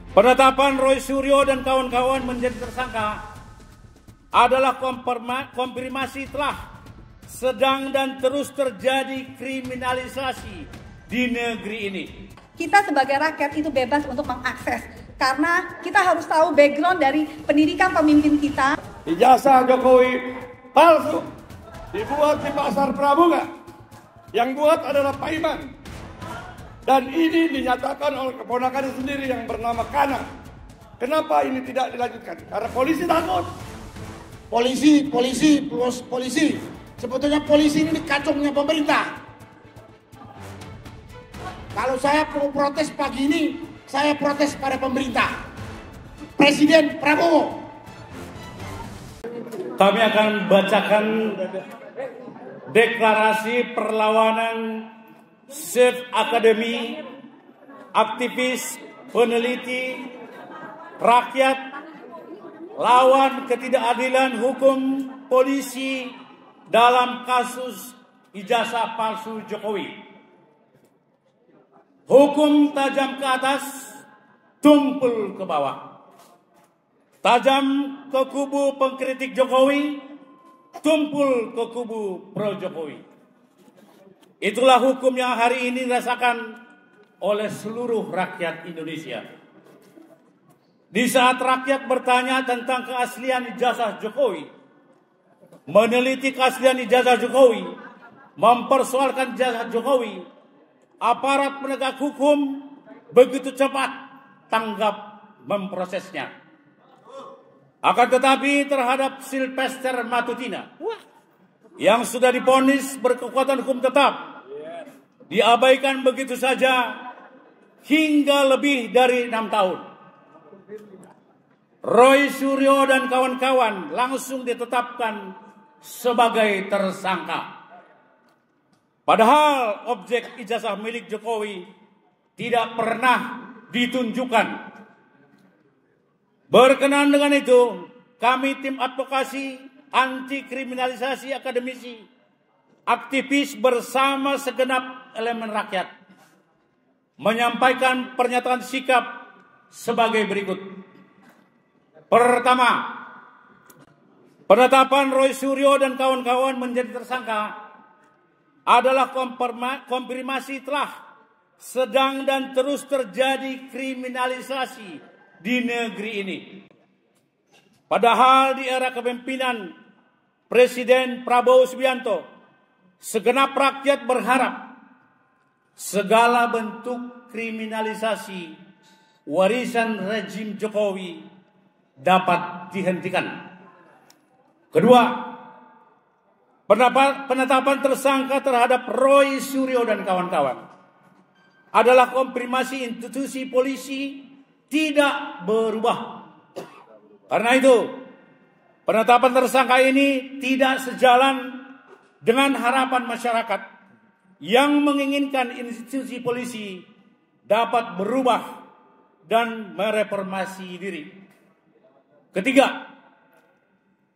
Penetapan Roy Suryo dan kawan-kawan menjadi tersangka adalah konfirmasi telah sedang dan terus terjadi kriminalisasi di negeri ini. Kita sebagai rakyat itu bebas untuk mengakses, karena kita harus tahu background dari pendidikan pemimpin kita. Ijazah Jokowi palsu, dibuat di Pasar Pramuka. Yang buat adalah Pak Iman. Dan ini dinyatakan oleh keponakannya sendiri yang bernama Kana. Kenapa ini tidak dilanjutkan? Karena polisi takut. Polisi. Sebetulnya polisi ini kacungnya pemerintah. Kalau saya mau protes pagi ini, saya protes pada pemerintah. Presiden Prabowo. Kami akan bacakan deklarasi perlawanan Safe Academy, aktivis, peneliti, rakyat, lawan ketidakadilan hukum polisi dalam kasus ijazah palsu Jokowi. Hukum tajam ke atas, tumpul ke bawah. Tajam ke kubu pengkritik Jokowi, tumpul ke kubu pro Jokowi. Itulah hukum yang hari ini dirasakan oleh seluruh rakyat Indonesia. Di saat rakyat bertanya tentang keaslian ijazah Jokowi, meneliti keaslian ijazah Jokowi, mempersoalkan ijazah Jokowi, aparat penegak hukum begitu cepat tanggap memprosesnya. Akan tetapi terhadap Sylvester Matutina yang sudah divonis berkekuatan hukum tetap, diabaikan begitu saja hingga lebih dari 6 tahun. Roy Suryo dan kawan-kawan langsung ditetapkan sebagai tersangka. Padahal objek ijazah milik Jokowi tidak pernah ditunjukkan. Berkenaan dengan itu, kami tim advokasi anti kriminalisasi akademisi, aktivis bersama segenap elemen rakyat menyampaikan pernyataan sikap sebagai berikut. Pertama, penetapan Roy Suryo dan kawan-kawan menjadi tersangka adalah konfirmasi telah sedang dan terus terjadi kriminalisasi di negeri ini. Padahal di era kepemimpinan Presiden Prabowo Subianto, segenap rakyat berharap segala bentuk kriminalisasi warisan rejim Jokowi dapat dihentikan. Kedua, penetapan tersangka terhadap Roy Suryo dan kawan-kawan adalah konfirmasi institusi polisi tidak berubah. Karena itu, penetapan tersangka ini tidak sejalan dengan harapan masyarakat yang menginginkan institusi polisi dapat berubah dan mereformasi diri. Ketiga,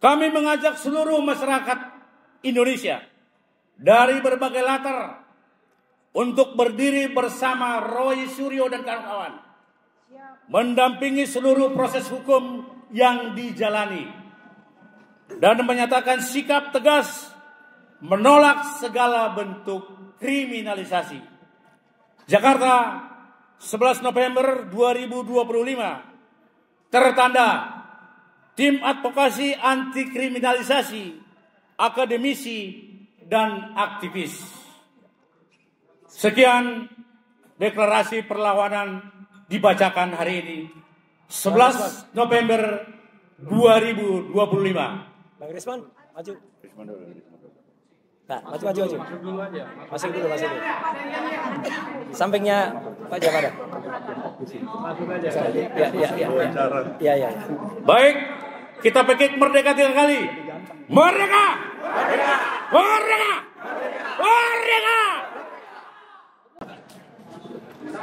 kami mengajak seluruh masyarakat Indonesia dari berbagai latar untuk berdiri bersama Roy Suryo dan kawan-kawan, mendampingi seluruh proses hukum yang dijalani dan menyatakan sikap tegas menolak segala bentuk kriminalisasi. Jakarta, 11 November 2025. Tertanda Tim Advokasi Anti Kriminalisasi, Akademisi dan Aktivis. Sekian deklarasi perlawanan dibacakan hari ini 11 November 2025. Bang Risman, maju. Nah, maju. Masih dulu. Sampingnya Pak Jamada. Ya. Baik, kita pekik merdeka 3 kali. Merdeka!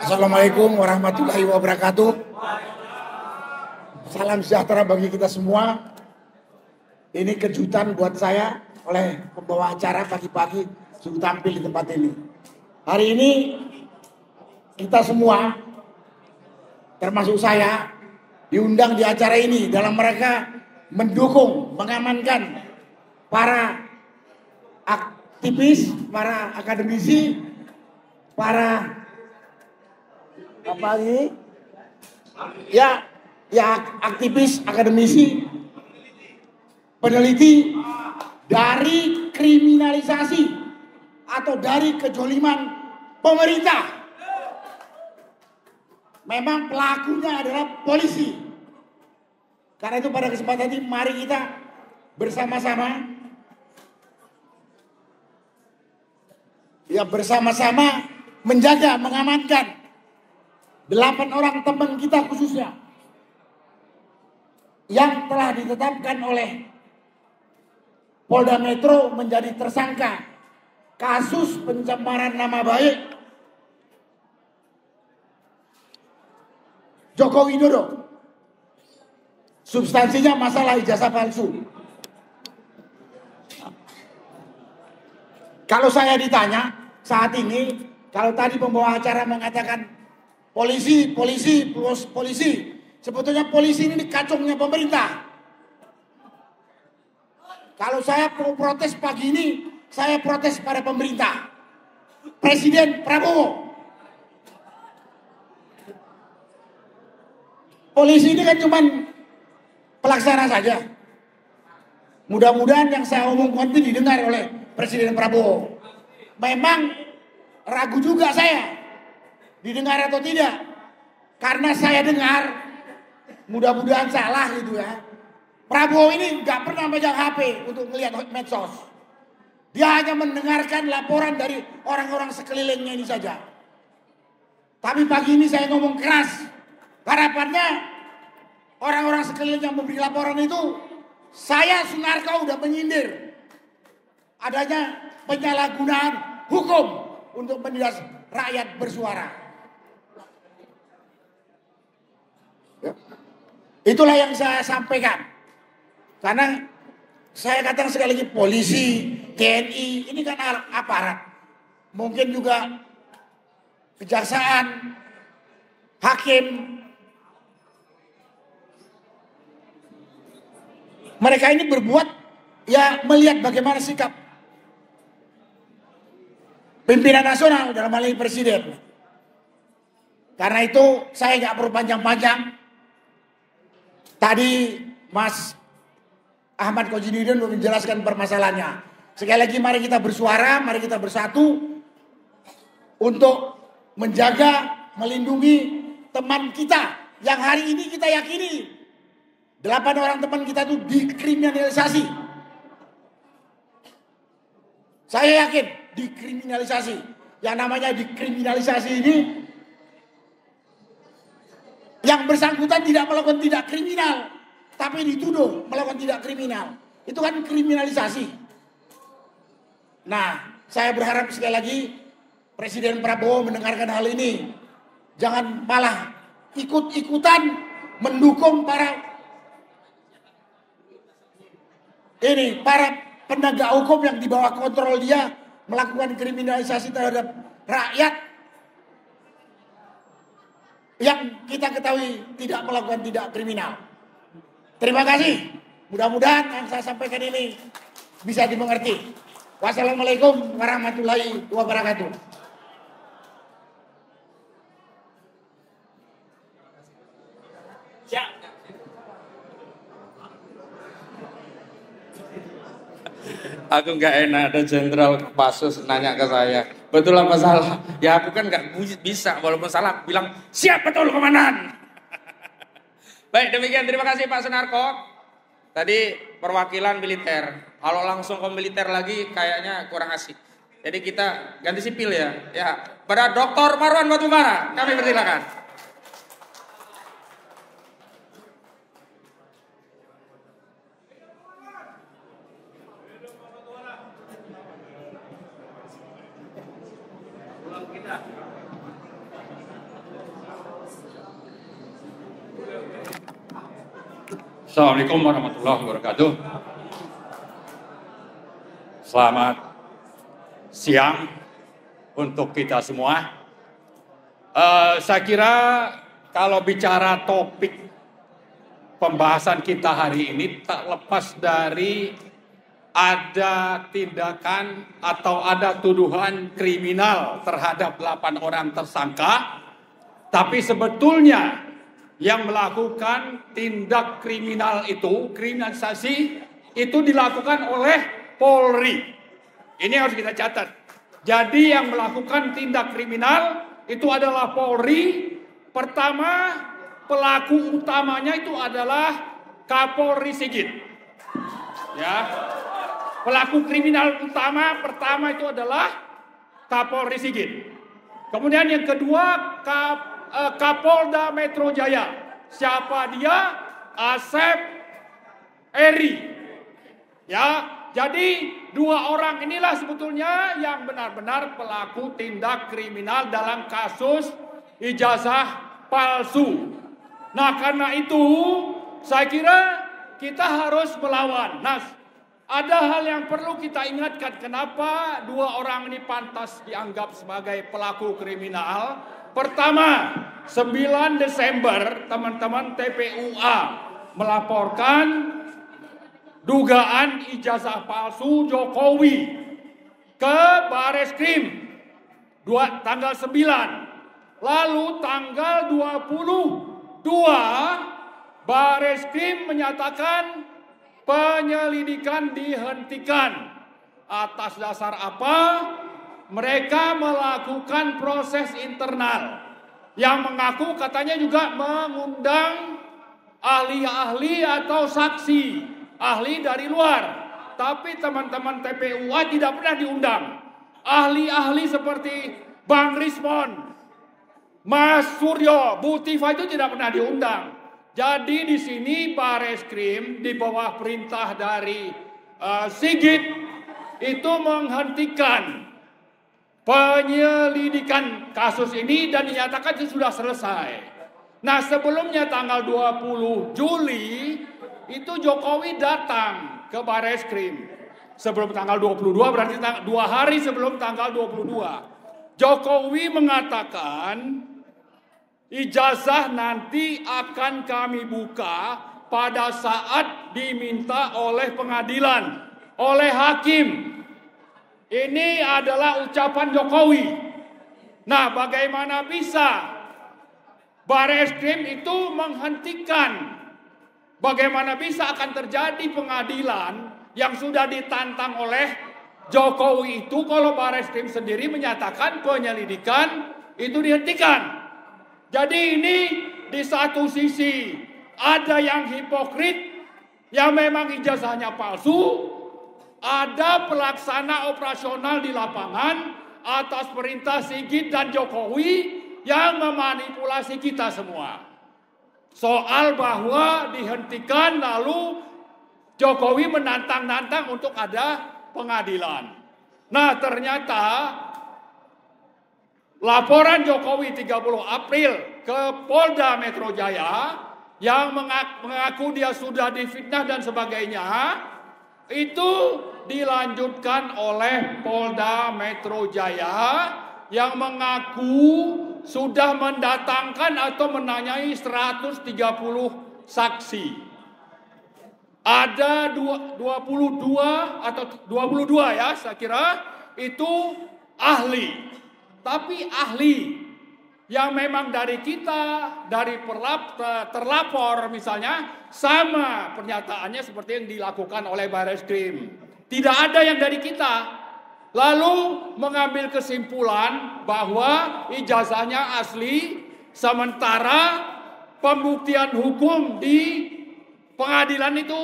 Assalamualaikum warahmatullahi wabarakatuh. Salam sejahtera bagi kita semua. Ini kejutan buat saya oleh pembawa acara pagi-pagi sudah tampil di tempat ini. Hari ini kita semua termasuk saya, diundang di acara ini dalam mereka mendukung, mengamankan para aktivis, para akademisi, para apa ini? Ya aktivis, akademisi, peneliti dari kriminalisasi atau dari kejoliman pemerintah. Memang pelakunya adalah polisi. Karena itu pada kesempatan ini mari kita bersama-sama menjaga, mengamankan 8 orang teman kita khususnya yang telah ditetapkan oleh Polda Metro menjadi tersangka kasus pencemaran nama baik Joko Widodo. Substansinya masalah ijazah palsu. Kalau saya ditanya saat ini, kalau tadi pembawa acara mengatakan polisi, sebetulnya polisi ini kacungnya pemerintah. Kalau saya mau protes pagi ini, saya protes pada pemerintah. Presiden Prabowo. Polisi ini kan cuman pelaksana saja. Mudah-mudahan yang saya omongkan itu didengar oleh Presiden Prabowo. Memang ragu juga saya didengar atau tidak. Karena saya dengar, mudah-mudahan salah gitu ya. Prabowo ini nggak pernah megang HP untuk melihat medsos. Dia hanya mendengarkan laporan dari orang-orang sekelilingnya ini saja. Tapi pagi ini saya ngomong keras. Harapannya orang-orang sekeliling yang memberi laporan itu, saya Sunarko udah menyindir adanya penyalahgunaan hukum untuk menindas rakyat bersuara. Ya. Itulah yang saya sampaikan. Karena saya katakan sekali lagi, polisi, TNI, ini kan aparat. Mungkin juga kejaksaan, hakim. Mereka ini berbuat ya melihat bagaimana sikap pimpinan nasional dalam hal ini presiden. Karena itu saya nggak perlu panjang-panjang. Tadi Mas Ahmad Kojinudin menjelaskan permasalahannya. Sekali lagi mari kita bersuara, mari kita bersatu untuk menjaga, melindungi teman kita yang hari ini kita yakini 8 orang teman kita itu dikriminalisasi. Saya yakin dikriminalisasi. Yang namanya dikriminalisasi ini, yang bersangkutan tidak melakukan tindak kriminal, tapi dituduh melakukan tindak kriminal. Itu kan kriminalisasi. Nah, saya berharap sekali lagi Presiden Prabowo mendengarkan hal ini. Jangan malah ikut-ikutan mendukung para penegak hukum yang di bawah kontrol dia melakukan kriminalisasi terhadap rakyat yang kita ketahui tidak melakukan tindak kriminal. Terima kasih. Mudah-mudahan yang saya sampaikan ini bisa dimengerti. Wassalamualaikum warahmatullahi wabarakatuh. Aku nggak enak ada Jenderal Kopassus nanya ke saya, betul apa salah? Ya aku kan nggak bisa, walaupun salah bilang siap betul komandan. Baik, demikian, terima kasih Pak Sunarko. Tadi perwakilan militer, kalau langsung ke militer lagi kayaknya kurang asik. Jadi kita ganti sipil ya. Ya, pada Dr. Marwan Batubara, kami persilakan. Assalamualaikum warahmatullahi wabarakatuh. Selamat siang untuk kita semua. Saya kira kalau bicara topik pembahasan kita hari ini tak lepas dari ada tindakan atau ada tuduhan kriminal terhadap 8 orang tersangka, tapi sebetulnya yang melakukan tindak kriminal itu, kriminalisasi itu dilakukan oleh Polri. Ini harus kita catat. Jadi yang melakukan tindak kriminal itu adalah Polri. Pertama, pelaku utamanya itu adalah Kapolri Sigit. Ya. Pelaku kriminal utama pertama itu adalah Kapolri Sigit. Kemudian yang kedua Kapolda Metro Jaya. Siapa dia? Asep Eri. Ya, jadi 2 orang inilah sebetulnya yang benar-benar pelaku tindak kriminal dalam kasus ijazah palsu. Nah, karena itu saya kira kita harus melawan. Nah, ada hal yang perlu kita ingatkan, kenapa 2 orang ini pantas dianggap sebagai pelaku kriminal. Pertama, 9 Desember teman-teman TPUA melaporkan dugaan ijazah palsu Jokowi ke Bareskrim tanggal 9. Lalu tanggal 22 Bareskrim menyatakan penyelidikan dihentikan. Atas dasar apa? Mereka melakukan proses internal yang mengaku katanya juga mengundang ahli-ahli atau saksi ahli dari luar. Tapi teman-teman TPUA tidak pernah diundang. Ahli-ahli seperti Bang Rismon, Mas Suryo, Bu Tifa itu tidak pernah diundang. Jadi di sini Bareskrim di bawah perintah dari Sigit itu menghentikan penyelidikan kasus ini dan dinyatakan itu sudah selesai. Nah, sebelumnya tanggal 20 Juli itu Jokowi datang ke Bareskrim. Sebelum tanggal 22 berarti 2 hari sebelum tanggal 22. Jokowi mengatakan ijazah nanti akan kami buka pada saat diminta oleh pengadilan, oleh hakim. Ini adalah ucapan Jokowi. Nah, bagaimana bisa Bareskrim itu menghentikan? Bagaimana bisa akan terjadi pengadilan yang sudah ditantang oleh Jokowi itu kalau Bareskrim sendiri menyatakan penyelidikan itu dihentikan? Jadi ini di satu sisi ada yang hipokrit, yang memang ijazahnya palsu, ada pelaksana operasional di lapangan atas perintah Sigit dan Jokowi yang memanipulasi kita semua. Soal bahwa dihentikan lalu Jokowi menantang-nantang untuk ada pengadilan. Nah, ternyata laporan Jokowi 30 April ke Polda Metro Jaya yang mengaku dia sudah difitnah dan sebagainya, itu dilanjutkan oleh Polda Metro Jaya yang mengaku sudah mendatangkan atau menanyai 130 saksi. Ada 22 atau 22 ya saya kira itu ahli. Tapi ahli yang memang dari kita, dari terlapor misalnya, sama pernyataannya seperti yang dilakukan oleh Bareskrim. Tidak ada yang dari kita. Lalu mengambil kesimpulan bahwa ijazahnya asli, sementara pembuktian hukum di pengadilan itu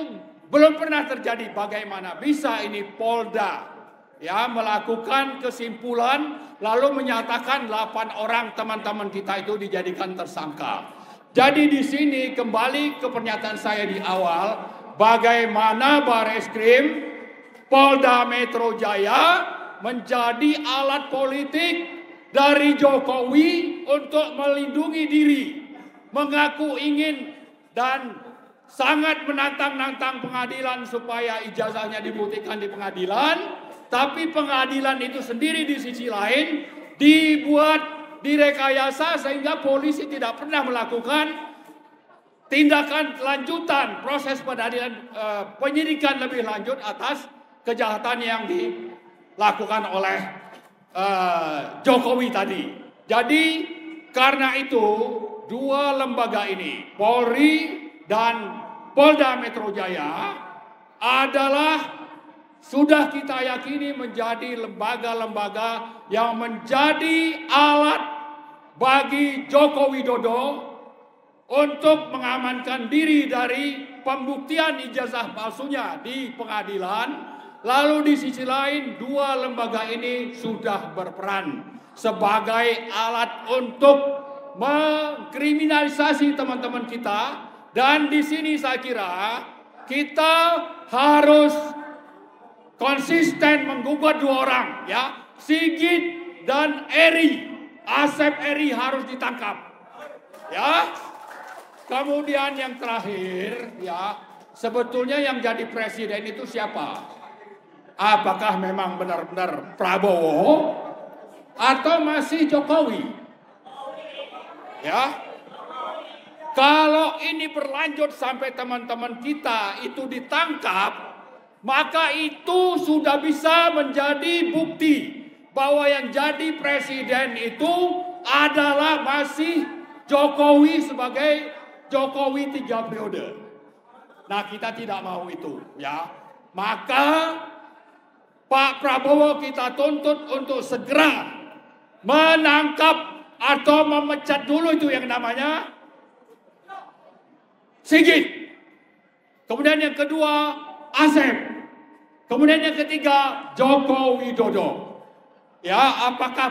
belum pernah terjadi. Bagaimana bisa ini Polda ya melakukan kesimpulan lalu menyatakan 8 orang teman-teman kita itu dijadikan tersangka. Jadi di sini kembali ke pernyataan saya di awal, bagaimana Bareskrim Polda Metro Jaya menjadi alat politik dari Jokowi untuk melindungi diri, mengaku ingin dan sangat menantang-nantang pengadilan supaya ijazahnya dibuktikan di pengadilan. Tapi pengadilan itu sendiri di sisi lain direkayasa sehingga polisi tidak pernah melakukan tindakan lanjutan proses penyidikan lebih lanjut atas kejahatan yang dilakukan oleh Jokowi tadi. Jadi karena itu dua lembaga ini, Polri dan Polda Metro Jaya, adalah sudah kita yakini menjadi lembaga-lembaga yang menjadi alat bagi Joko Widodo untuk mengamankan diri dari pembuktian ijazah palsunya di pengadilan. Lalu di sisi lain, dua lembaga ini sudah berperan sebagai alat untuk mengkriminalisasi teman-teman kita. Dan di sini saya kira kita harus konsisten menggugat dua orang, ya, Sigit dan Eri. Asep Eri harus ditangkap, ya. Kemudian yang terakhir, ya, sebetulnya yang jadi presiden itu siapa? Apakah memang benar-benar Prabowo atau masih Jokowi? Ya. Kalau ini berlanjut sampai teman-teman kita itu ditangkap, maka itu sudah bisa menjadi bukti bahwa yang jadi presiden itu adalah masih Jokowi sebagai Jokowi 3 periode. Nah, kita tidak mau itu, ya. Maka Pak Prabowo kita tuntut untuk segera menangkap atau memecat dulu itu yang namanya Sigit. Kemudian yang kedua Asep. Kemudian yang ketiga Joko Widodo. Ya,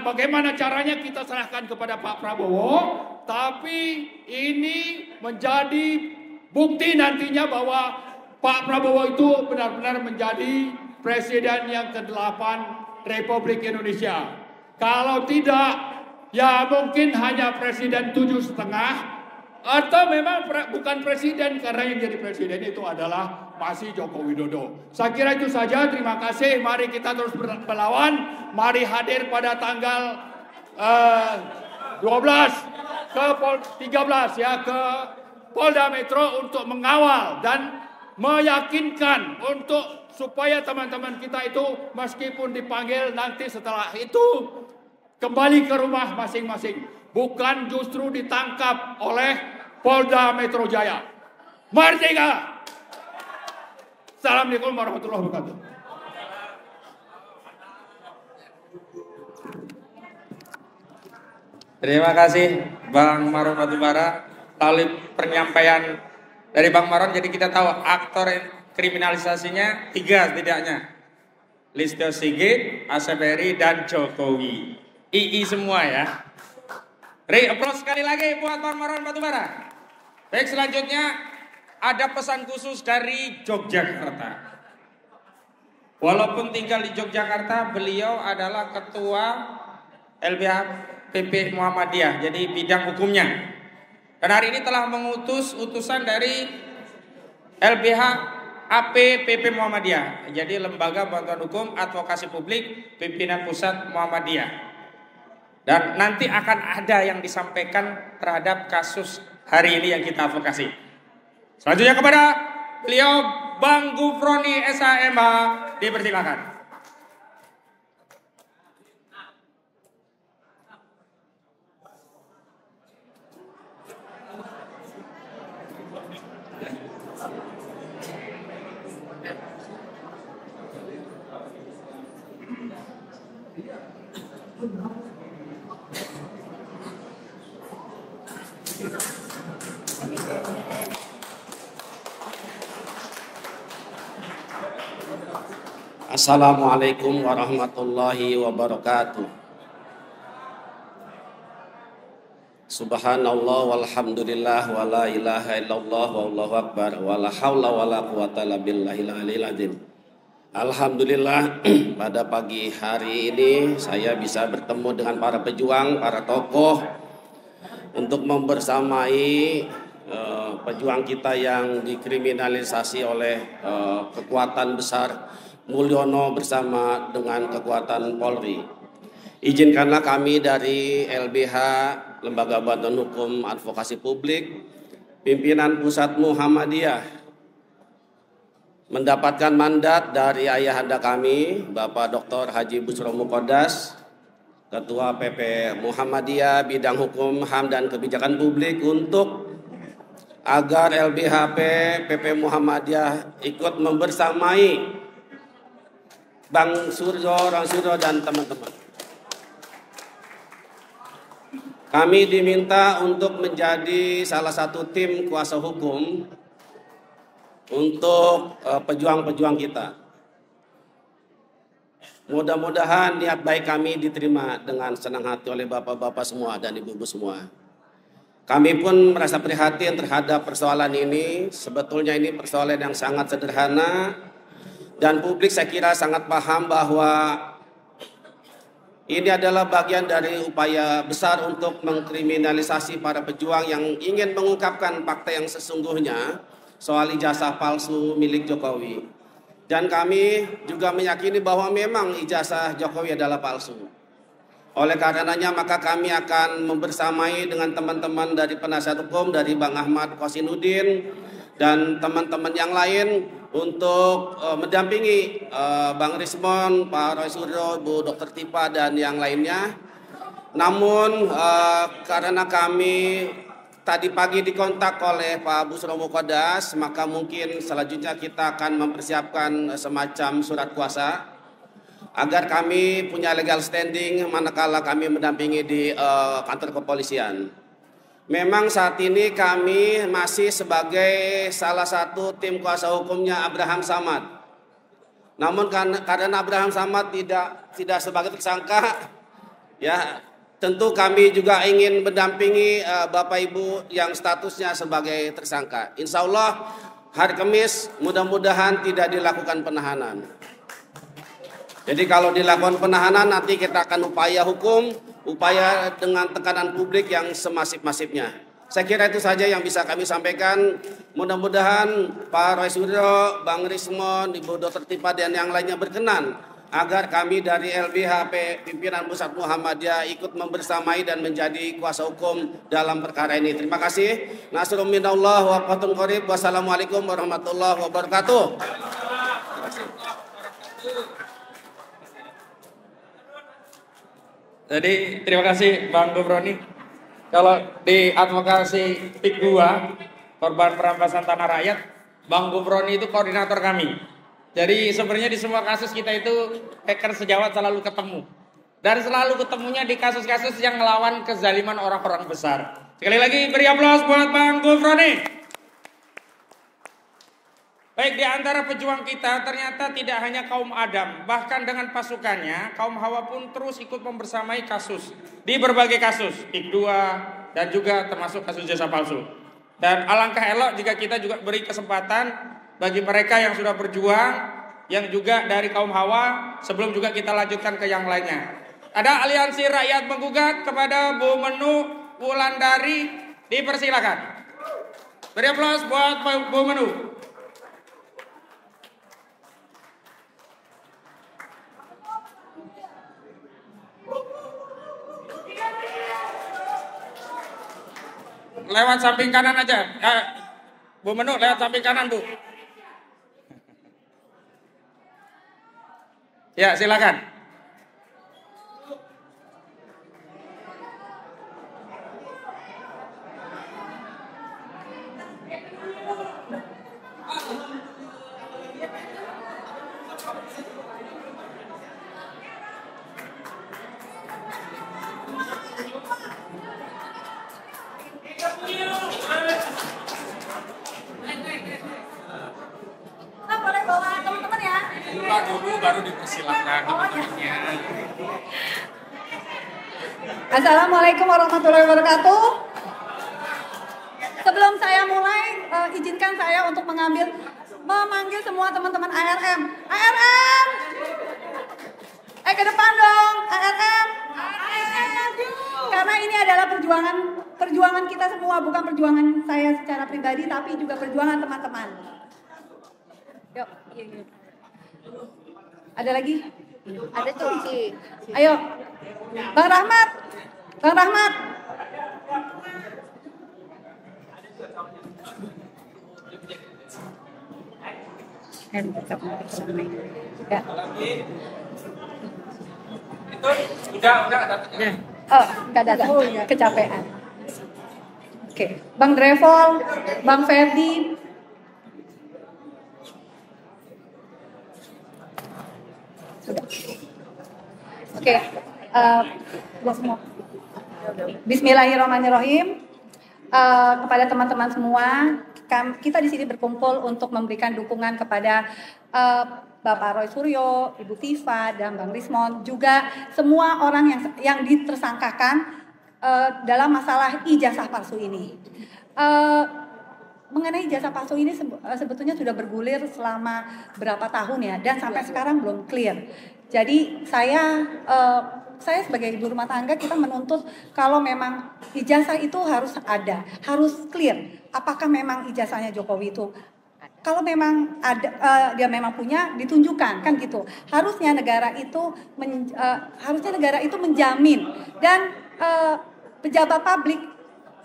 bagaimana caranya kita serahkan kepada Pak Prabowo, tapi ini menjadi bukti nantinya bahwa Pak Prabowo itu benar-benar menjadi Presiden yang ke-8 Republik Indonesia. Kalau tidak, ya mungkin hanya Presiden 7,5, atau memang bukan Presiden, karena yang jadi Presiden itu adalah masih Joko Widodo. Saya kira itu saja, terima kasih. Mari kita terus berlawan. Mari hadir pada tanggal 12 ke 13 ya, ke Polda Metro untuk mengawal dan meyakinkan untuk supaya teman-teman kita itu meskipun dipanggil nanti setelah itu kembali ke rumah masing-masing, bukan justru ditangkap oleh Polda Metro Jaya. Merdeka! Assalamualaikum warahmatullahi wabarakatuh. Terima kasih Bang Maron Batubara. Melalui penyampaian dari Bang Maron, jadi kita tahu aktor kriminalisasinya 3 setidaknya. Listio Sigit, Asep Eri, dan Jokowi. II semua ya. Applause sekali lagi buat Bang Maron Batubara. Baik, selanjutnya ada pesan khusus dari Yogyakarta. Walaupun tinggal di Yogyakarta, beliau adalah ketua LBH PP Muhammadiyah, jadi bidang hukumnya. Dan hari ini telah mengutus utusan dari LBH AP PP Muhammadiyah, jadi Lembaga Bantuan Hukum Advokasi Publik Pimpinan Pusat Muhammadiyah. Dan nanti akan ada yang disampaikan terhadap kasus hari ini yang kita advokasi. Selanjutnya kepada beliau Bang Gufroni SHMH, dipersilakan. Assalamualaikum warahmatullahi wabarakatuh. Subhanallah walhamdulillah wa la ilaha illallah wallahu akbar wa la hawla wa la quwata illa billahil aliyil azim. Alhamdulillah, pada pagi hari ini saya bisa bertemu dengan para pejuang, para tokoh untuk membersamai pejuang kita yang dikriminalisasi oleh kekuatan besar Mulyono bersama dengan kekuatan Polri. Izinkanlah kami dari LBH, Lembaga Bantuan Hukum Advokasi Publik, pimpinan Pusat Muhammadiyah, mendapatkan mandat dari ayahanda kami, Bapak Dr. Haji Bushro Muqaddas, Ketua PP Muhammadiyah Bidang Hukum, HAM, dan Kebijakan Publik, untuk agar LBHP PP Muhammadiyah ikut membersamai Bang Suryo, dan teman-teman. Kami diminta untuk menjadi salah satu tim kuasa hukum untuk pejuang-pejuang kita. Mudah-mudahan niat baik kami diterima dengan senang hati oleh bapak-bapak semua dan ibu-ibu semua. Kami pun merasa prihatin terhadap persoalan ini. Sebetulnya ini persoalan yang sangat sederhana, dan publik saya kira sangat paham bahwa ini adalah bagian dari upaya besar untuk mengkriminalisasi para pejuang yang ingin mengungkapkan fakta yang sesungguhnya soal ijazah palsu milik Jokowi. Dan kami juga meyakini bahwa memang ijazah Jokowi adalah palsu. Oleh karenanya maka kami akan membersamai dengan teman-teman dari penasihat hukum, dari Bang Ahmad Kosinudin dan teman-teman yang lain untuk mendampingi Bang Rismon, Pak Roy Suryo, Bu Dr. Tipa, dan yang lainnya. Namun karena kami tadi pagi dikontak oleh Pak Bushro Muqaddas, maka mungkin selanjutnya kita akan mempersiapkan semacam surat kuasa agar kami punya legal standing manakala kami mendampingi di kantor kepolisian. Memang saat ini kami masih sebagai salah satu tim kuasa hukumnya Abraham Samad. Namun karena Abraham Samad tidak sebagai tersangka, ya tentu kami juga ingin mendampingi Bapak Ibu yang statusnya sebagai tersangka. Insya Allah hari Kamis mudah-mudahan tidak dilakukan penahanan. Jadi kalau dilakukan penahanan nanti kita akan upaya hukum, upaya dengan tekanan publik yang semasif-masifnya. Saya kira itu saja yang bisa kami sampaikan. Mudah-mudahan Pak Roy Suryo, Bang Rismon, Ibu Dr. Tipa, dan yang lainnya berkenan agar kami dari LBHP Pimpinan Pusat Muhammadiyah ikut membersamai dan menjadi kuasa hukum dalam perkara ini. Terima kasih. Nasrun minallah wa fathun qarib. Wassalamualaikum warahmatullahi wabarakatuh. Jadi terima kasih Bang Gufroni. Kalau di advokasi PIK 2 korban perampasan tanah rakyat, Bang Gufroni itu koordinator kami. Jadi sebenarnya di semua kasus kita itu hacker sejawat selalu ketemu. Dan selalu ketemunya di kasus-kasus yang melawan kezaliman orang-orang besar. Sekali lagi beri aplaus buat Bang Gufroni. Baik, di antara pejuang kita ternyata tidak hanya kaum Adam, bahkan dengan pasukannya, kaum Hawa pun terus ikut membersamai kasus. Di berbagai kasus, PIK 2 dan juga termasuk kasus jasa palsu. Dan alangkah elok jika kita juga beri kesempatan bagi mereka yang sudah berjuang, yang juga dari kaum Hawa, sebelum juga kita lanjutkan ke yang lainnya. Ada Aliansi Rakyat Menggugat kepada Bu Menu Wulandari, dipersilakan. Beri aplaus buat Bu Menu. Lewat samping kanan aja. Bu Menu lewat samping kanan, Bu. Ya, silakan. Boleh bawa teman-teman ya. Buka dulu baru dipersilakan teman-temannya. Assalamualaikum warahmatullahi wabarakatuh. Sebelum saya mulai, izinkan saya untuk memanggil semua teman-teman ARM. ARM! Ke depan dong, ARM. Karena ini adalah perjuangan kita semua, bukan perjuangan saya secara pribadi, tapi juga perjuangan teman-teman. Yuk, iya. Ada lagi? Ada cuci. Ayo, Bang Rahmat. Bang Rahmat. Ya. Itu udah datanya. Oh, nggak datang. Kecapean. Oke, Bang Drevol, Bang Ferdi. Sudah. Oke, sudah semua. Bismillahirrahmanirrahim. Kepada teman-teman semua, kita di sini berkumpul untuk memberikan dukungan kepada Bapak Roy Suryo, Ibu Tifa, dan Bang Rismon, juga semua orang yang ditersangkakan dalam masalah ijazah palsu ini. Mengenai ijazah palsu ini sebetulnya sudah bergulir selama berapa tahun ya, dan sampai sekarang belum clear. Jadi saya sebagai ibu rumah tangga, kita menuntut kalau memang ijazah itu harus ada, harus clear. Apakah memang ijazahnya Jokowi itu, kalau memang ada, dia memang punya, ditunjukkan, kan gitu. Harusnya negara itu menjamin, dan pejabat publik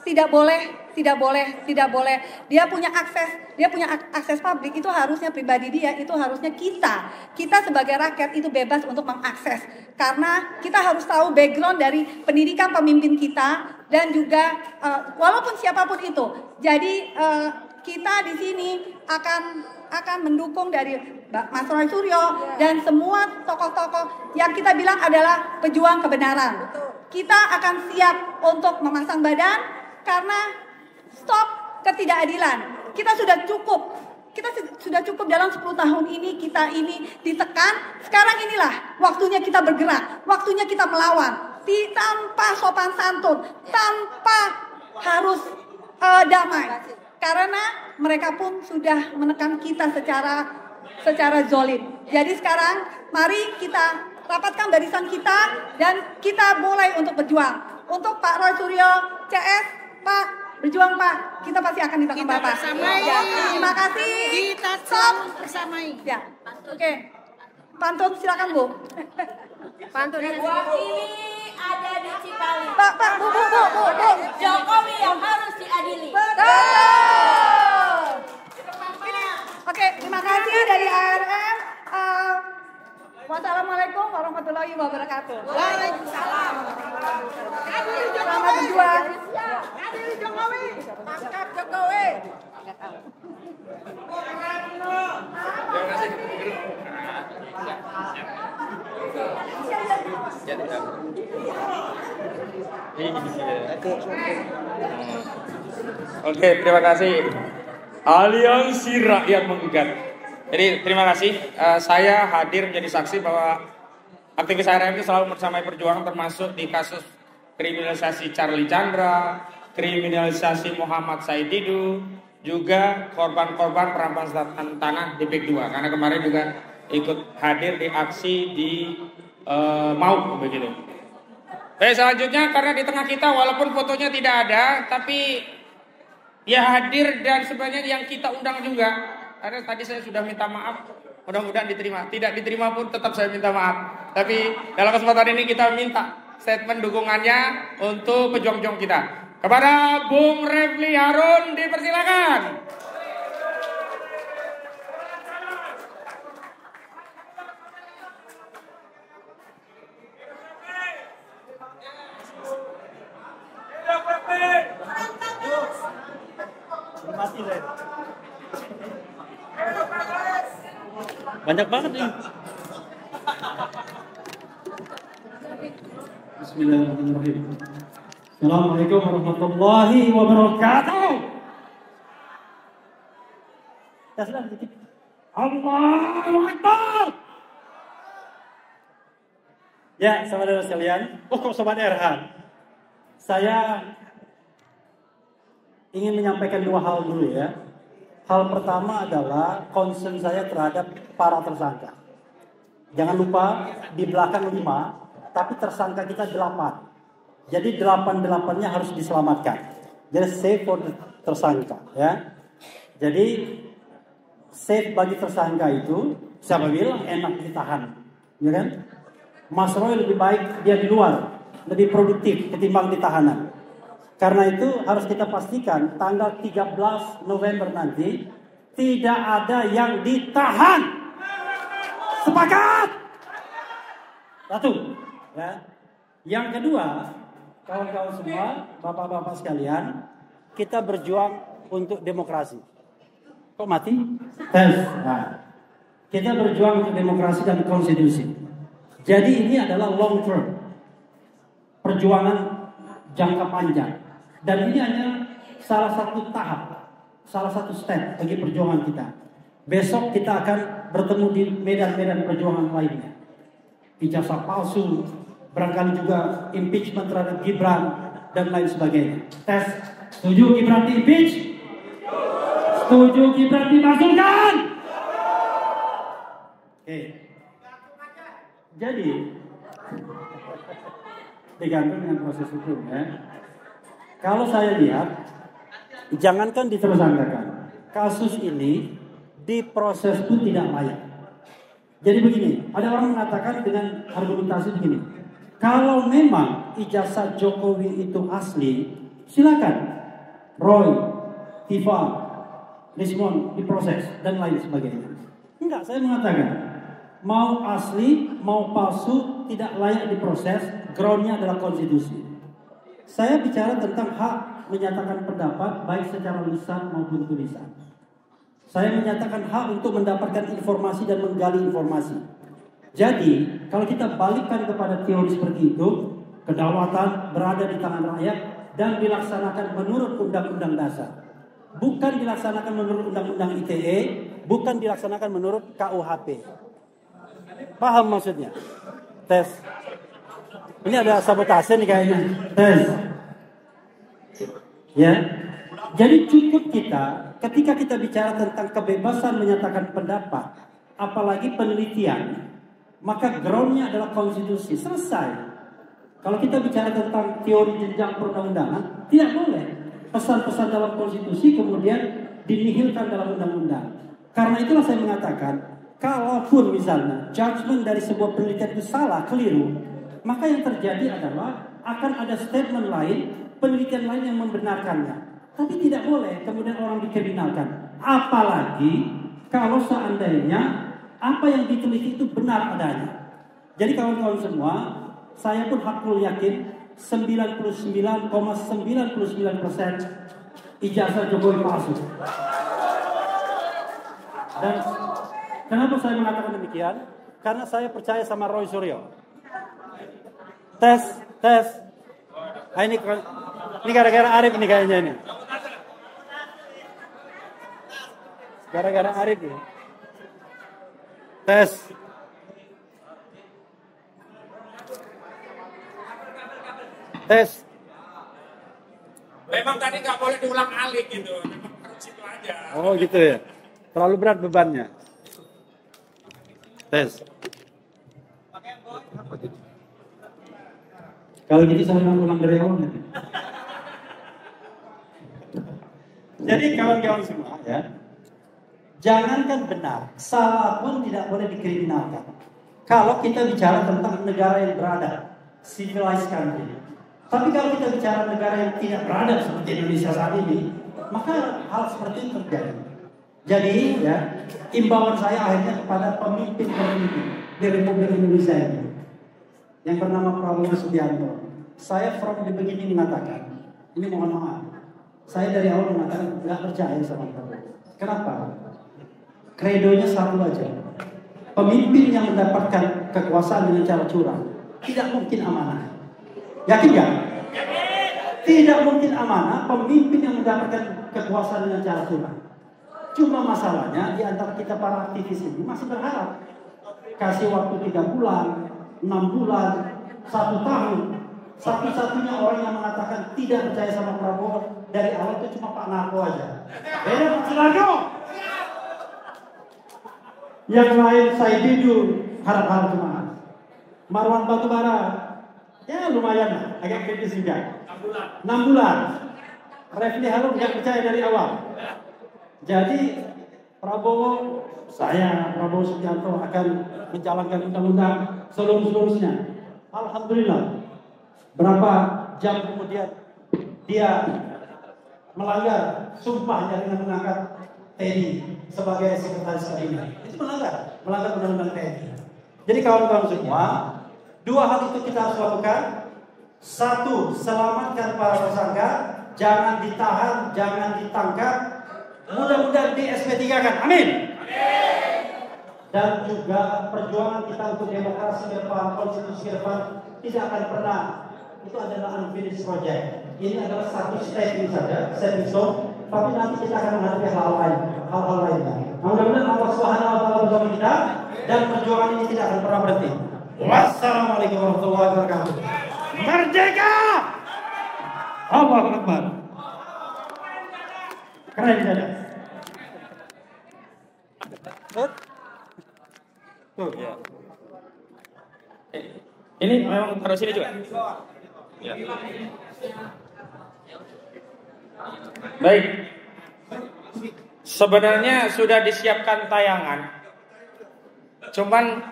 tidak boleh dia punya akses publik, itu harusnya pribadi dia, itu harusnya kita sebagai rakyat itu bebas untuk mengakses, karena kita harus tahu background dari pendidikan pemimpin kita, dan juga walaupun siapapun itu. Jadi kita di sini akan mendukung dari Mas Roy Suryo dan semua tokoh-tokoh yang kita bilang adalah pejuang kebenaran. Kita akan siap untuk memasang badan, karena stop ketidakadilan. Kita sudah cukup dalam 10 tahun ini, kita ini ditekan. Sekarang inilah waktunya kita bergerak, waktunya kita melawan, tanpa sopan santun, tanpa harus damai. Karena mereka pun sudah menekan kita secara zolim. Jadi sekarang mari kita rapatkan barisan kita, dan kita mulai untuk berjuang. Untuk Pak Roy Suryo, CS, Pak, berjuang Pak. Kita pasti akan ditekan Bapak. Ya, terima kasih. Kita bersamai. Ya, oke. Pantun silakan Bu. Pantun ini ada di Cipali. Pak, Bu. Jokowi yang harus diadili. Betul. Oke, terima kasih dari ARM. Wassalamualaikum warahmatullahi wabarakatuh. Waalaikumsalam. Selamat berjuang. Adili Jokowi. Mantap Jokowi. Oke, terima kasih. Aliansi Rakyat Menggugat. Jadi terima kasih, saya hadir menjadi saksi bahwa aktivis ARM itu selalu bersamai perjuangan, termasuk di kasus kriminalisasi Charlie Chandra, kriminalisasi Muhammad Said Didu, juga korban-korban perampasan tanah di PIK 2. Karena kemarin juga ikut hadir di aksi di Mauk begitu. Baik, selanjutnya karena di tengah kita walaupun fotonya tidak ada, tapi ya hadir dan sebenarnya yang kita undang juga. Karena tadi saya sudah minta maaf, mudah-mudahan diterima. Tidak diterima pun tetap saya minta maaf. Tapi dalam kesempatan ini kita minta statement dukungannya untuk pejuang-pejuang kita. Kepada Bung Refli Harun dipersilakan. Banyak banget nih. Bismillahirrahmanirrahim. Assalamualaikum warahmatullahi wabarakatuh. Ya sudah sedikit. Allahu Akbar. Ya, saudara sekalian, Sobat Erhan. Saya ingin menyampaikan dua hal dulu ya. Hal pertama adalah concern saya terhadap para tersangka. Jangan lupa di belakang 5, tapi tersangka kita 8. Jadi 8-8-nya harus diselamatkan. Jadi save for the tersangka ya. Jadi save bagi tersangka itu siapa bilang enak ditahan. ya kan? Mas Roy lebih baik dia di luar, lebih produktif ketimbang di tahanan. Karena itu harus kita pastikan tanggal 13 November nanti tidak ada yang ditahan. Sepakat? Satu. Ya. Yang kedua, kawan-kawan semua, bapak-bapak sekalian, kita berjuang untuk demokrasi. Kok mati? Tes. Nah, kita berjuang untuk demokrasi dan konstitusi. Jadi ini adalah long term, perjuangan jangka panjang. Dan ini hanya salah satu tahap, salah satu step bagi perjuangan kita. Besok kita akan bertemu di medan-medan perjuangan lainnya. Ijazah palsu, barangkali juga impeachment terhadap Gibran, dan lain sebagainya. Tes, setuju Gibran di impeach? Setuju Gibran dimasukkan? Oke. Jadi, digantung dengan proses hukum ya. Kalau saya lihat, jangankan ditersangkakan, kasus ini diproses pun tidak layak. Jadi begini, ada orang mengatakan dengan argumentasi begini, kalau memang ijazah Jokowi itu asli, silakan Roy, Tifa, Rismon diproses dan lain sebagainya. Enggak, saya mengatakan mau asli, mau palsu, tidak layak diproses. Groundnya adalah konstitusi. Saya bicara tentang hak menyatakan pendapat, baik secara lisan maupun tulisan. Saya menyatakan hak untuk mendapatkan informasi dan menggali informasi. Jadi, kalau kita balikkan kepada teori seperti itu, kedaulatan berada di tangan rakyat dan dilaksanakan menurut Undang-Undang Dasar. Bukan dilaksanakan menurut Undang-Undang ITE, bukan dilaksanakan menurut KUHP. Paham maksudnya? Tes. Ini ada sabotase nih kayaknya. Tes. Ya. Jadi cukup kita ketika kita bicara tentang kebebasan menyatakan pendapat, apalagi penelitian, maka groundnya adalah konstitusi. Selesai. Kalau kita bicara tentang teori jenjang perundang-undangan, tidak boleh pesan-pesan dalam konstitusi kemudian dinihilkan dalam undang-undang. Karena itulah saya mengatakan, kalaupun misalnya judgement dari sebuah penelitian itu salah, keliru, maka yang terjadi adalah akan ada statement lain, penelitian lain yang membenarkannya. Tapi tidak boleh kemudian orang dikriminalkan. Apalagi kalau seandainya apa yang diteliti itu benar adanya. Jadi kawan-kawan semua, saya pun hakul yakin 99,99% ijazah Jokowi palsu. Dan kenapa saya mengatakan demikian? Karena saya percaya sama Roy Suryo. Tes. Nah, ini gara-gara Arif ini kayaknya ini. Gara-gara Arif ya. Tes. Memang tadi nggak boleh diulang alik gitu. Memang harus itu aja. Oh gitu ya. Terlalu berat bebannya. Tes. Kalau gitu saya ulang dari awal. Jadi kawan-kawan semua ya, jangankan benar, salah pun tidak boleh dikriminalkan. Kalau kita bicara tentang negara yang beradab, civilized country. Tapi kalau kita bicara negara yang tidak beradab seperti Indonesia saat ini, maka hal seperti itu terjadi. Jadi ya, imbauan saya akhirnya kepada pemimpin di Republik Indonesia ini, yang bernama Prabowo Subianto. Saya from the beginning mengatakan, ini mohon maaf, saya dari awal mengatakan nggak percaya sama Prabowo. Kenapa? Kredonya satu aja. Pemimpin yang mendapatkan kekuasaan dengan cara curang tidak mungkin amanah. Yakin nggak? Tidak mungkin amanah pemimpin yang mendapatkan kekuasaan dengan cara curang. Cuma masalahnya di antara kita para aktivis ini masih berharap kasih waktu 3 bulan, 6 bulan, 1 tahun. Satu-satunya orang yang mengatakan tidak percaya sama Prabowo dari awal itu cuma Pak Narko aja. Beda Pak Narko. Yang lain saya jujur harap-harap cuma Marwan Batubara. Ya lumayan lah, agak kritis juga. 6 bulan. Refli Harun nggak percaya dari awal. Jadi Prabowo Subianto akan menjalankan undang-undang seluruhnya. Alhamdulillah. Berapa jam kemudian dia melanggar sumpahnya dengan mengangkat TNI sebagai sekretaris kabinet. Itu melanggar undang-undang TNI. Jadi kawan-kawan semua, dua hal itu kita harus lakukan. Satu, selamatkan para tersangka, jangan ditahan, jangan ditangkap. Mudah-mudahan di SP3 kan. Amin. Dan juga perjuangan kita untuk demokrasi ke depan, konstitusi ke depan tidak akan pernah. Itu adalah unfinished project. Ini adalah satu stepping saja, stepping stone. Tapi nanti kita akan menghadapi hal-hal lain. Mudah-mudahan Allah Subhanahu wa taala bersama kita dan perjuangan ini tidak akan pernah berhenti. Wassalamualaikum warahmatullahi wabarakatuh. Merdeka! Allahu Akbar. Keren saja. Tuh. Ya. Ini memang taruh sini juga. Ya. Baik. Sebenarnya sudah disiapkan tayangan. Cuman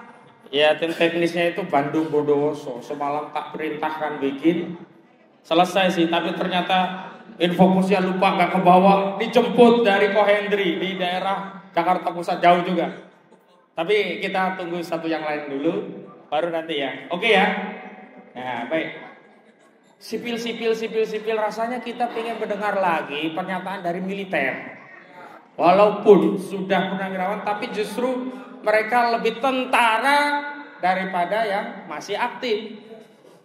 ya tim teknisnya itu Bandung Bondowoso. Semalam tak perintahkan bikin. Selesai sih, tapi ternyata infokusnya lupa nggak ke bawah. Dijemput dari Kohendri di daerah Jakarta Pusat, jauh juga. Tapi kita tunggu satu yang lain dulu, baru nanti ya. Oke ya. Nah, baik. Sipil rasanya kita ingin mendengar lagi pernyataan dari militer. Walaupun sudah purnawirawan, tapi justru mereka lebih tentara daripada yang masih aktif.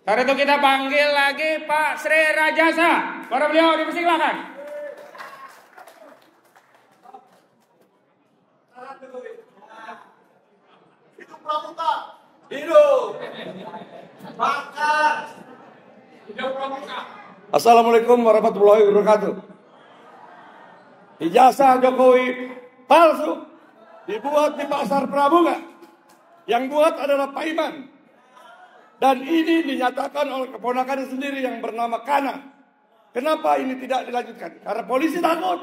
Karena itu kita panggil lagi Pak Sri Rajasa. Para beliau dipersilakan. Hidup Pramuka. Hidup. Bakar. Hidup Pramuka. Assalamualaikum warahmatullahi wabarakatuh. Ijazah Jokowi palsu dibuat di Pasar Pramuka. Yang buat adalah Pak Iman. Dan ini dinyatakan oleh keponakan sendiri yang bernama Kana. Kenapa ini tidak dilanjutkan? Karena polisi takut.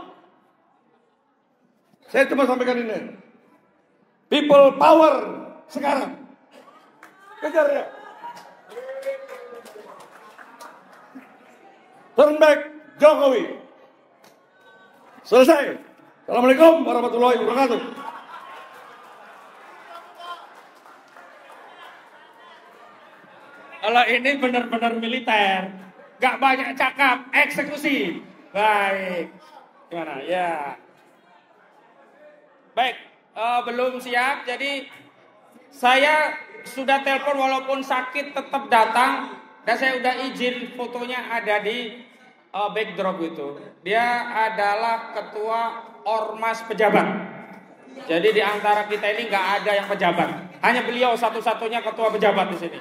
Saya cuma sampaikan ini. People power sekarang. Kejar ya. Turn back Jokowi. Selesai. Assalamualaikum warahmatullahi wabarakatuh. Kalau ini benar-benar militer, gak banyak cakap, eksekusi. Baik, gimana? Ya, baik. Belum siap, jadi saya sudah telepon walaupun sakit tetap datang dan saya udah izin fotonya ada di backdrop itu. Dia adalah ketua ormas pejabat. Jadi di antara kita ini nggak ada yang pejabat, hanya beliau satu-satunya ketua pejabat di sini.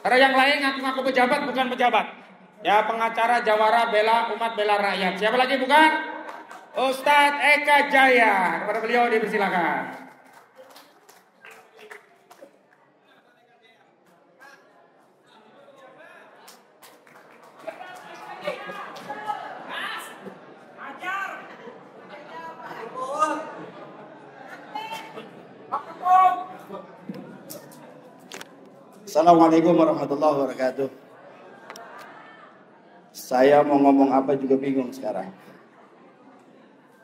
Karena yang lain ngaku-ngaku pejabat, bukan pejabat. Ya, pengacara jawara bela umat bela rakyat. Siapa lagi bukan? Ustadz Eka Jaya. Kepada beliau dipersilakan. Assalamualaikum warahmatullahi wabarakatuh. Saya mau ngomong apa juga bingung sekarang.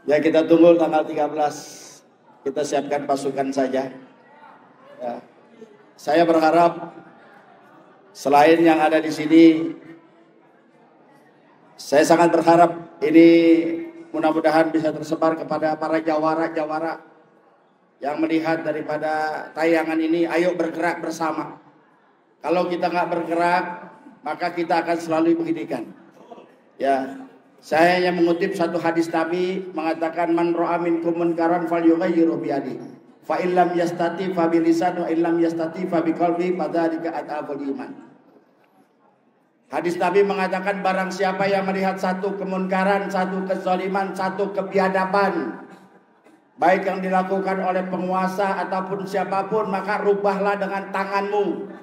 Ya, kita tunggu tanggal 13. Kita siapkan pasukan saja. Ya. Saya berharap selain yang ada di sini, saya sangat berharap ini mudah-mudahan bisa tersebar kepada para jawara-jawara yang melihat daripada tayangan ini. Ayo bergerak bersama. Kalau kita nggak bergerak, maka kita akan selalu beginikan. Ya, saya hanya mengutip satu hadis Nabi mengatakan man ra'a minkum munkaran falyughayyiru bi yadihi. Fa illam yastati fa bi lisan wa illam yastati fa bi qalbi fadzalika ad'aful iman. Hadis Nabi mengatakan barang siapa yang melihat satu kemunkaran, satu kezaliman, satu kebiadaban, baik yang dilakukan oleh penguasa ataupun siapapun, maka rubahlah dengan tanganmu.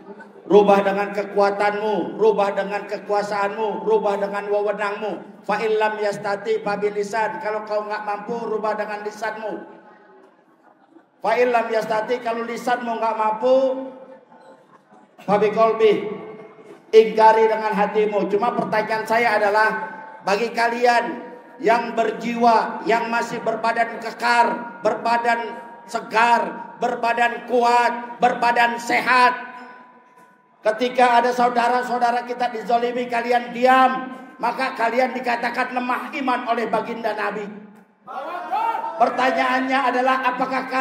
Rubah dengan kekuatanmu, rubah dengan kekuasaanmu, rubah dengan wewenangmu. Fa illam yastati fa bilisan. Kalau kau nggak mampu, rubah dengan lisanmu. Fa'ilam yastati, kalau lisanmu nggak mampu, fabi kolbi, ingkari dengan hatimu. Cuma pertanyaan saya adalah, bagi kalian yang berjiwa, yang masih berbadan kekar, berbadan segar, berbadan kuat, berbadan sehat, ketika ada saudara-saudara kita dizolimi, kalian diam, maka kalian dikatakan lemah iman oleh baginda Nabi. Pertanyaannya adalah, apakah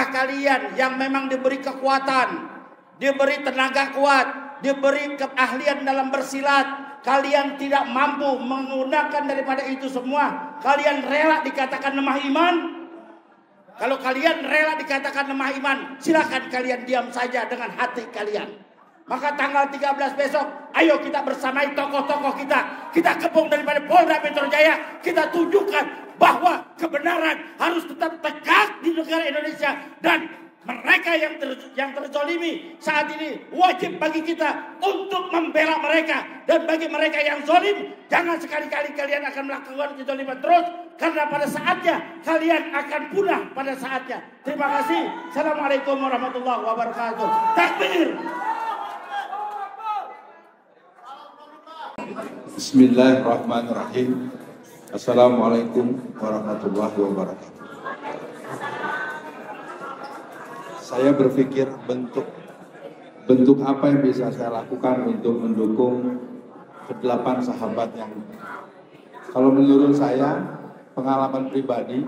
kalian yang memang diberi kekuatan, diberi tenaga kuat, diberi keahlian dalam bersilat, kalian tidak mampu menggunakan daripada itu semua, kalian rela dikatakan lemah iman? Kalau kalian rela dikatakan lemah iman, silakan kalian diam saja dengan hati kalian. Maka tanggal 13 besok, ayo kita bersamai tokoh-tokoh kita. Kita kepung daripada Polda Metro Jaya. Kita tunjukkan bahwa kebenaran harus tetap tegak di negara Indonesia. Dan mereka yang terzolimi saat ini, wajib bagi kita untuk membela mereka. Dan bagi mereka yang zolim, jangan sekali-kali kalian akan melakukan kezoliman terus. Karena pada saatnya kalian akan punah pada saatnya. Terima kasih. Assalamualaikum warahmatullahi wabarakatuh. Takbir. Bismillahirrahmanirrahim. Assalamualaikum warahmatullahi wabarakatuh. Saya berpikir bentuk apa yang bisa saya lakukan untuk mendukung ke-8 sahabat yang, kalau menurut saya, pengalaman pribadi,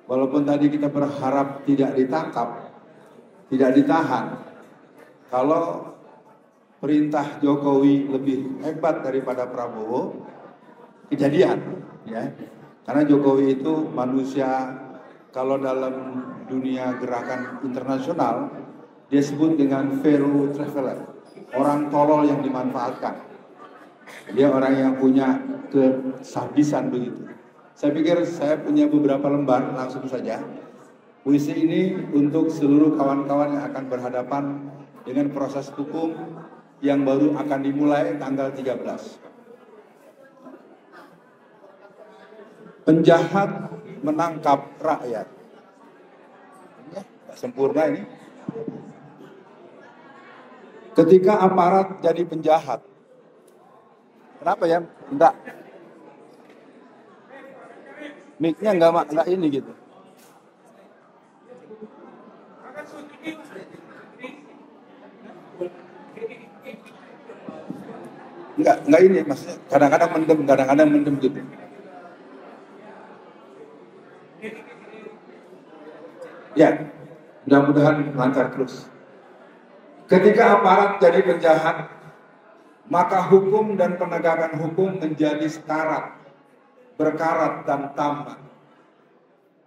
walaupun tadi kita berharap tidak ditangkap, tidak ditahan, kalau perintah Jokowi lebih hebat daripada Prabowo, kejadian, ya. Karena Jokowi itu manusia, kalau dalam dunia gerakan internasional, dia sebut dengan Pharaoh traveler, orang tolol yang dimanfaatkan. Dia orang yang punya kesadisan begitu. Saya pikir saya punya beberapa lembar, langsung saja. Puisi ini untuk seluruh kawan-kawan yang akan berhadapan dengan proses hukum yang baru akan dimulai tanggal 13. Penjahat menangkap rakyat. Ya, sempurna ini. Ketika aparat jadi penjahat. Kenapa ya? Enggak. Mic-nya enggak ini gitu. Enggak ini, maksudnya kadang-kadang mendem gitu. Ya, mudah-mudahan lancar terus. Ketika aparat jadi penjahat, maka hukum dan penegakan hukum menjadi sekarat, berkarat dan tamak.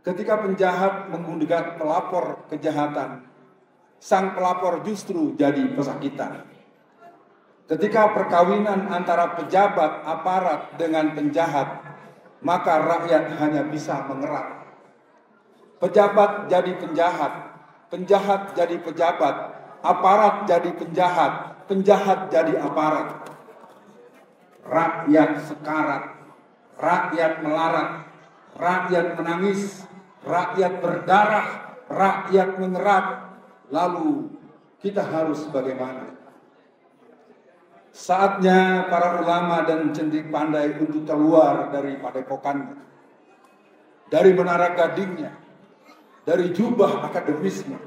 Ketika penjahat menggugat pelapor kejahatan, sang pelapor justru jadi pesakitan. Ketika perkawinan antara pejabat aparat dengan penjahat, maka rakyat hanya bisa mengerat. Pejabat jadi penjahat, penjahat jadi pejabat, aparat jadi penjahat, penjahat jadi aparat. Rakyat sekarat, rakyat melarat, rakyat menangis, rakyat berdarah, rakyat mengerat. Lalu kita harus bagaimana? Saatnya para ulama dan cendik pandai untuk keluar dari padepokannya, dari menara gadingnya, dari jubah akademisnya.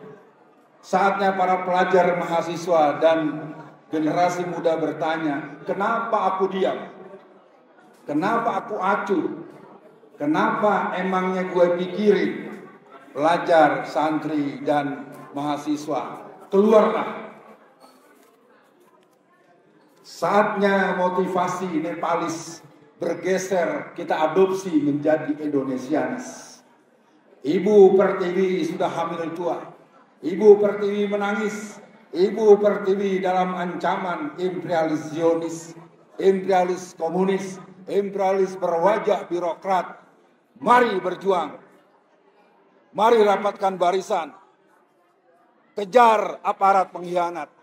Saatnya para pelajar, mahasiswa, dan generasi muda bertanya, kenapa aku diam? Kenapa aku acuh? Kenapa emangnya gue pikirin? Pelajar, santri, dan mahasiswa, keluarlah. Saatnya motivasi Nepalis bergeser, kita adopsi menjadi Indonesianis. Ibu Pertiwi sudah hamil tua. Ibu Pertiwi menangis. Ibu Pertiwi dalam ancaman imperialis Zionis, imperialis komunis, imperialis berwajah birokrat. Mari berjuang. Mari rapatkan barisan. Kejar aparat pengkhianat.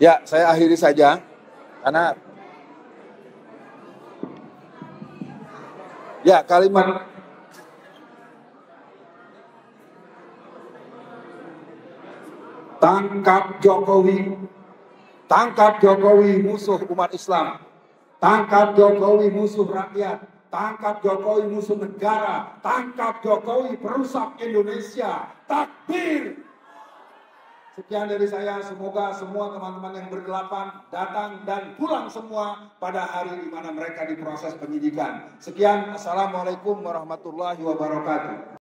Ya, saya akhiri saja karena ya kalimat tangkap Jokowi musuh umat Islam, tangkap Jokowi musuh rakyat, tangkap Jokowi musuh negara, tangkap Jokowi perusak Indonesia. Takbir. Sekian dari saya, semoga semua teman-teman yang berdelapan datang dan pulang semua pada hari di mana mereka diproses penyidikan. Sekian, Assalamualaikum warahmatullahi wabarakatuh.